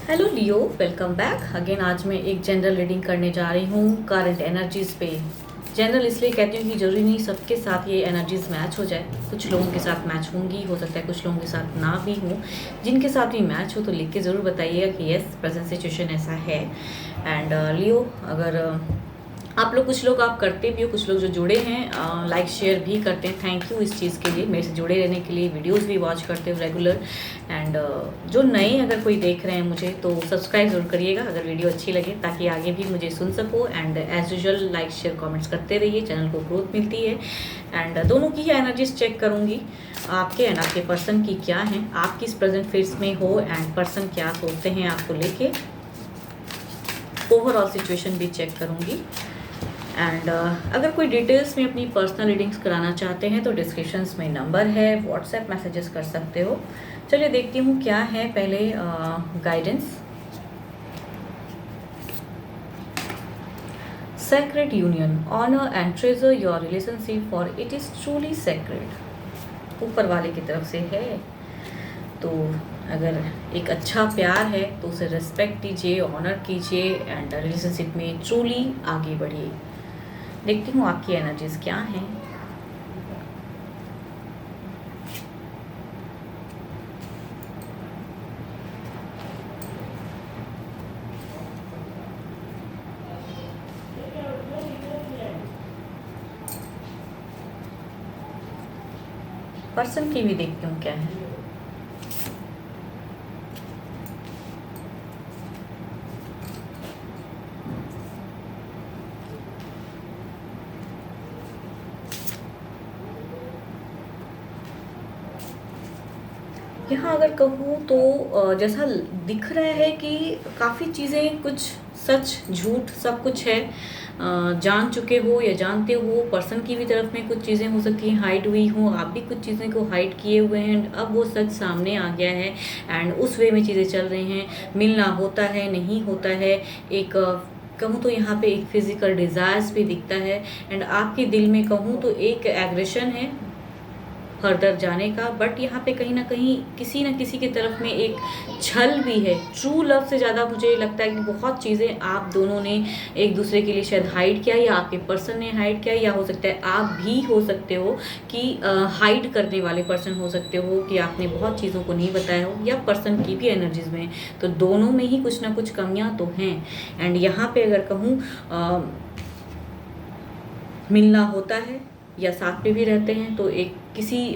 Hello लियो, welcome back again. आज मैं एक जनरल रीडिंग करने जा रही हूँ करंट एनर्जीज़ पे। जनरल इसलिए कहती हूँ कि ज़रूरी नहीं सबके साथ ये एनर्जीज़ मैच हो जाए। कुछ लोगों के साथ मैच होंगी, हो सकता है कुछ लोगों के साथ ना भी हो। जिनके साथ भी मैच हो तो लिख के ज़रूर बताइएगा कि येस प्रेजेंट सिचुएशन ऐसा है। एंड लियो, अगर आप लोग कुछ लोग आप करते भी हो, कुछ लोग जो जुड़े हैं लाइक शेयर भी करते हैं। थैंक यू इस चीज़ के लिए, मेरे से जुड़े रहने के लिए। वीडियोस भी वॉच करते हो रेगुलर। एंड जो नए अगर कोई देख रहे हैं मुझे तो सब्सक्राइब ज़रूर करिएगा अगर वीडियो अच्छी लगे, ताकि आगे भी मुझे सुन सको। And as usual like share comments करते रहिए, चैनल को ग्रोथ मिलती है। एंड दोनों की ही एनर्जीज चेक करूँगी, आपके एंड आपके पर्सन की क्या है, आप किस प्रेजेंट फेज में हो एंड पर्सन क्या सोचते हैं आपको लेके। ओवरऑल सिचुएशन भी चेक करूँगी। एंड अगर कोई डिटेल्स में अपनी पर्सनल रीडिंग्स कराना चाहते हैं तो डिस्क्रिप्शंस में नंबर है, व्हाट्सएप मैसेजेस कर सकते हो। चलिए देखती हूँ क्या है पहले guidance. Sacred union, honor and treasure your relationship for it is truly sacred। ऊपर वाले की तरफ से है, तो अगर एक अच्छा प्यार है तो उसे रिस्पेक्ट कीजिए, ऑनर कीजिए एंड रिलेशनशिप में ट्रूली आगे बढ़िए। देखती हूँ आपकी एनर्जीज क्या हैं। पर्सन की भी देखती हूँ क्या है। यहाँ अगर कहूँ तो जैसा दिख रहा है कि काफ़ी चीज़ें, कुछ सच झूठ सब कुछ है। जान चुके हो या जानते हो, पर्सन की भी तरफ में कुछ चीज़ें हो सकती हैं हाइड हुई हो, आप भी कुछ चीज़ें को हाइड किए हुए हैं। अब वो सच सामने आ गया है एंड उस वे में चीज़ें चल रही हैं। मिलना होता है, नहीं होता है। एक कहूँ तो यहाँ पे एक फिजिकल डिज़ायर्स भी दिखता है। एंड आपके दिल में कहूँ तो एक एग्रेशन है फर्दर जाने का, बट यहाँ पे कहीं ना कहीं किसी न किसी की तरफ में एक छल भी है। ट्रू लव से ज़्यादा मुझे लगता है कि बहुत चीज़ें आप दोनों ने एक दूसरे के लिए शायद हाइड किया, या आपके पर्सन ने हाइड किया, या हो सकता है आप भी हो सकते हो कि हाइड करने वाले पर्सन हो सकते हो कि आपने बहुत चीज़ों को नहीं बताया हो, या पर्सन की भी एनर्जीज में। तो दोनों में ही कुछ ना कुछ कमियाँ तो हैं। एंड यहाँ पे अगर कहूँ मिलना होता है या साथ में भी रहते हैं तो एक किसी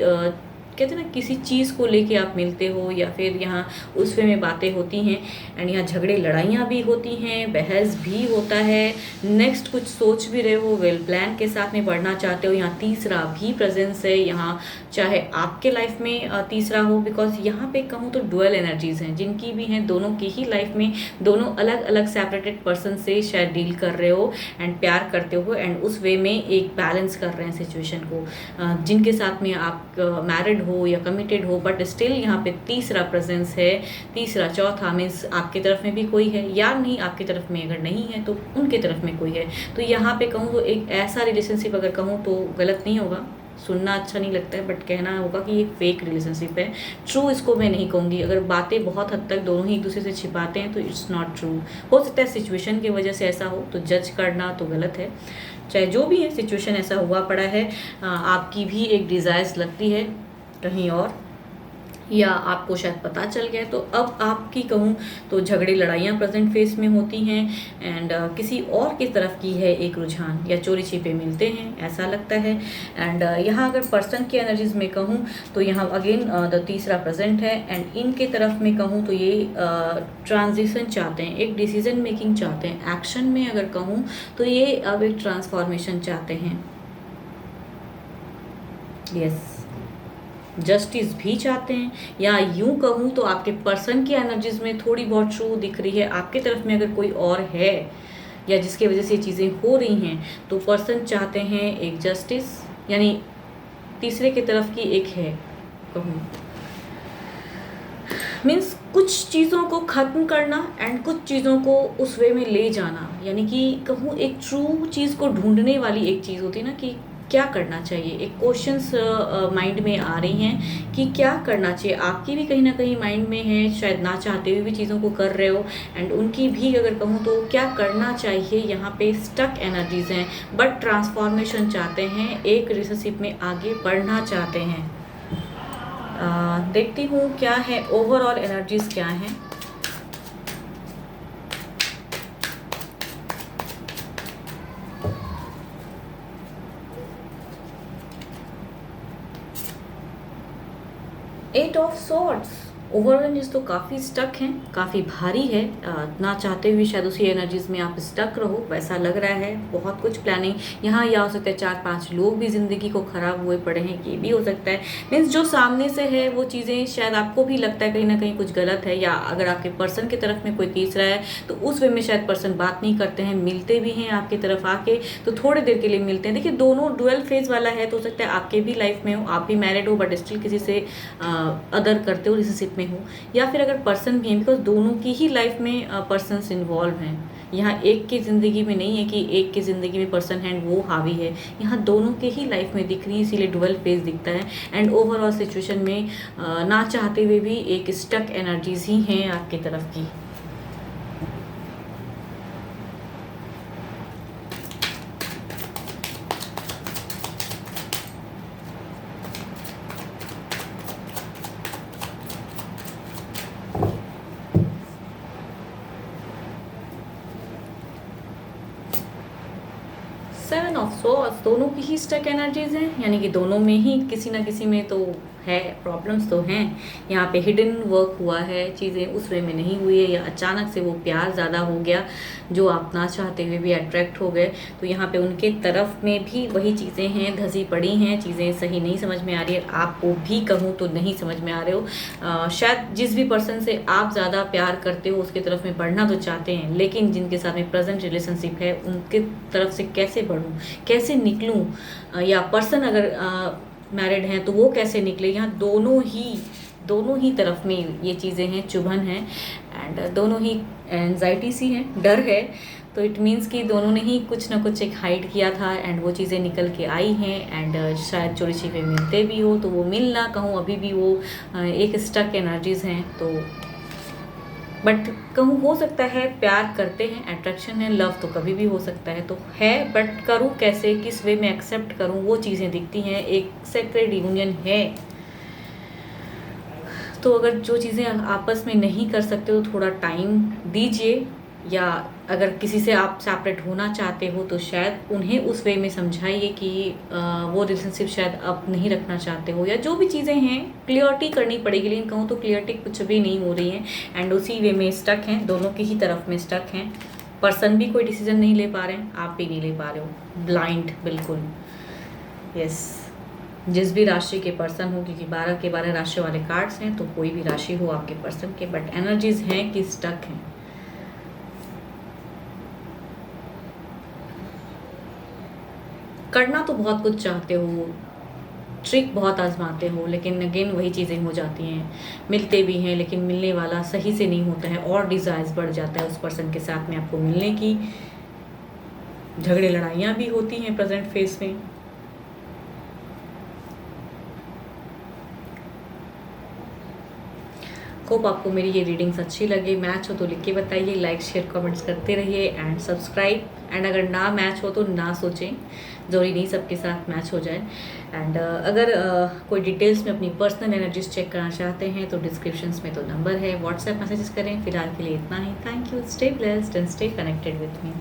कहते हैं ना, किसी चीज़ को लेके आप मिलते हो, या फिर यहाँ उस वे में बातें होती हैं। एंड यहाँ झगड़े लड़ाइयाँ भी होती हैं, बहस भी होता है। नेक्स्ट कुछ सोच भी रहे हो, वेल प्लान के साथ में बढ़ना चाहते हो। यहाँ तीसरा भी प्रेजेंस है, यहाँ चाहे आपके लाइफ में तीसरा हो, बिकॉज यहाँ पे कहूँ तो डुअल एनर्जीज हैं, जिनकी भी हैं दोनों की ही लाइफ में। दोनों अलग अलग सेपरेटेड पर्सन से शायद डील कर रहे हो एंड प्यार करते हो, एंड उस वे में एक बैलेंस कर रहे हैं सिचुएशन को। जिनके साथ में आप मैरिड हो या कमिटेड हो, बट स्टिल यहाँ पे तीसरा प्रेजेंस है। तीसरा चौथा मीन्स आपकी तरफ में भी कोई है, या नहीं आपकी तरफ में अगर नहीं है तो उनके तरफ में कोई है। तो यहाँ पे कहूँ तो एक ऐसा रिलेशनशिप, अगर कहूँ तो गलत नहीं होगा, सुनना अच्छा नहीं लगता है, बट कहना होगा कि ये फेक रिलेशनशिप है। ट्रू इसको मैं नहीं कहूँगी। अगर बातें बहुत हद तक दोनों ही एक दूसरे से छिपाते हैं तो इट्स नॉट ट्रू। हो सकता है सिचुएशन की वजह से ऐसा हो, तो जज करना तो गलत है। चाहे जो भी है, सिचुएशन ऐसा हुआ पड़ा है। आपकी भी एक डिज़ायर्स लगती है कहीं और, या आपको शायद पता चल गया। तो अब आपकी कहूँ तो झगड़े लड़ाइयाँ प्रेजेंट फेस में होती हैं। एंड किसी और की तरफ की है एक रुझान, या चोरी छिपे मिलते हैं ऐसा लगता है। एंड यहाँ अगर पर्सन की एनर्जीज में कहूँ तो यहाँ अगेन द तीसरा प्रेजेंट है। एंड इनके तरफ में कहूँ तो ये ट्रांजिशन चाहते हैं, एक डिसीजन मेकिंग चाहते हैं। एक्शन में अगर कहूँ तो ये अब एक ट्रांसफॉर्मेशन चाहते हैं। यस, जस्टिस भी चाहते हैं। या यूं कहूँ तो आपके पर्सन की एनर्जीज में थोड़ी बहुत ट्रू दिख रही है। आपके तरफ में अगर कोई और है या जिसकी वजह से ये चीज़ें हो रही हैं, तो पर्सन चाहते हैं एक जस्टिस, यानी तीसरे की तरफ की एक है कहूँ, मीन्स कुछ चीज़ों को ख़त्म करना एंड कुछ चीज़ों को उस वे में ले जाना। यानी कि कहूँ एक ट्रू चीज़ को ढूंढने वाली एक चीज़ होती है ना, कि क्या करना चाहिए, एक क्वेश्चंस माइंड में आ रही हैं कि क्या करना चाहिए। आपकी भी कहीं ना कहीं माइंड में है, शायद ना चाहते हुए भी चीज़ों को कर रहे हो, एंड उनकी भी अगर कहूँ तो क्या करना चाहिए। यहाँ पे स्टक एनर्जीज हैं, बट ट्रांसफॉर्मेशन चाहते हैं, एक रिलेशनशिप में आगे बढ़ना चाहते हैं। देखती हूँ क्या है ओवरऑल एनर्जीज क्या हैं। Eight of swords, overall energies तो काफ़ी स्टक हैं, काफ़ी भारी है। ना चाहते हुए शायद उसी एनर्जीज में आप स्टक रहो, वैसा लग रहा है। बहुत कुछ प्लानिंग यहाँ या हो सकता है 4-5 लोग भी ज़िंदगी को ख़राब हुए पड़े हैं, ये भी हो सकता है। मीन्स जो सामने से है वो चीज़ें शायद आपको भी लगता है कहीं ना कहीं कुछ गलत है, या अगर आपके पर्सन की तरफ में कोई तीसरा है तो उस वे में शायद पर्सन बात नहीं करते हैं, मिलते भी हैं आपकी तरफ आके तो थोड़ी देर के लिए मिलते हैं। देखिए दोनों डुअल फेज वाला है, तो हो सकता है आपके भी लाइफ में हो, आप भी मैरिड हो बट स्टिल किसी से अदर करते हो, रिलेशनशिप में हो, या फिर अगर पर्सन भी हैं, बिकॉज दोनों की ही लाइफ में पर्सन्स इन्वॉल्व हैं। यहाँ एक की ज़िंदगी में नहीं है कि एक की ज़िंदगी में पर्सन है वो हावी है, यहाँ दोनों के ही लाइफ में दिख रही है, इसीलिए डुअल फेज दिखता है। एंड ओवरऑल सिचुएशन में ना चाहते हुए भी एक स्टक एनर्जीज ही हैं आपकी तरफ की। सेवन ऑफ सॉर्ड्स, दोनों की ही स्टक एनर्जीज हैं, यानी कि दोनों में ही किसी ना किसी में तो है, प्रॉब्लम्स तो हैं। यहाँ पे हिडन वर्क हुआ है, चीज़ें उस वे में नहीं हुई है, या अचानक से वो प्यार ज़्यादा हो गया जो आप ना चाहते हुए भी अट्रैक्ट हो गए। तो यहाँ पे उनके तरफ में भी वही चीज़ें हैं, धसी पड़ी हैं, चीज़ें सही नहीं समझ में आ रही है। आपको भी कहूँ तो नहीं समझ में आ रहे हो। शायद जिस भी पर्सन से आप ज़्यादा प्यार करते हो उसके तरफ में बढ़ना तो चाहते हैं, लेकिन जिनके साथ में प्रेजेंट रिलेशनशिप है उनके तरफ से कैसे बढ़ूँ, कैसे निकलूँ, या पर्सन अगर मैरिड हैं तो वो कैसे निकले। यहाँ दोनों ही तरफ में ये चीज़ें हैं, चुभन है, एंड दोनों ही एंजाइटी सी है, डर है। तो इट मीन्स कि दोनों ने ही कुछ ना कुछ एक हाइड किया था, एंड वो चीज़ें निकल के आई हैं। एंड शायद चोरी छिपे मिलते भी हो तो वो मिल ना कहूँ, अभी भी वो एक स्टक एनर्जीज हैं। तो बट कहूँ हो सकता है प्यार करते हैं, अट्रैक्शन है, लव तो कभी भी हो सकता है, तो है, बट करूँ कैसे, किस वे में एक्सेप्ट करूँ, वो चीज़ें दिखती हैं। एक सेक्रेट यूनियन है, तो अगर जो चीज़ें आपस में नहीं कर सकते हो थोड़ा टाइम दीजिए, या अगर किसी से आप सेपरेट होना चाहते हो तो शायद उन्हें उस वे में समझाइए कि वो रिलेशनशिप शायद अब नहीं रखना चाहते हो, या जो भी चीज़ें हैं क्लियरिटी करनी पड़ेगी। लेकिन कहूँ तो क्लियरिटी कुछ भी नहीं हो रही है, एंड उसी वे में स्टक हैं, दोनों की ही तरफ में स्टक हैं। पर्सन भी कोई डिसीजन नहीं ले पा रहे हैं, आप भी नहीं ले पा रहे हो, ब्लाइंड बिल्कुल। यस, जिस भी राशि के पर्सन हो, क्योंकि 12 के 12 राशि वाले कार्ड्स हैं, तो कोई भी राशि हो आपके पर्सन के, बट एनर्जीज हैं कि स्टक हैं। करना तो बहुत कुछ चाहते हो, ट्रिक बहुत आजमाते हो, लेकिन अगेन वही चीज़ें हो जाती हैं। मिलते भी हैं लेकिन मिलने वाला सही से नहीं होता है, और डिज़ायर्स बढ़ जाता है उस पर्सन के साथ में आपको मिलने की। झगड़े लड़ाइयाँ भी होती हैं प्रेजेंट फेस में। होप आपको मेरी ये रीडिंग्स अच्छी लगे। मैच हो तो लिख के बताइए, लाइक शेयर कमेंट्स करते रहिए, एंड सब्सक्राइब। एंड अगर ना मैच हो तो ना सोचें, ज़रूरी नहीं सबके साथ मैच हो जाए। एंड अगर कोई डिटेल्स में अपनी पर्सनल एनर्जीज चेक करना चाहते हैं तो डिस्क्रिप्शंस में तो नंबर है, व्हाट्सएप मैसेजेस करें। फिलहाल के लिए इतना ही। Thank you, stay blessed and stay connected with me.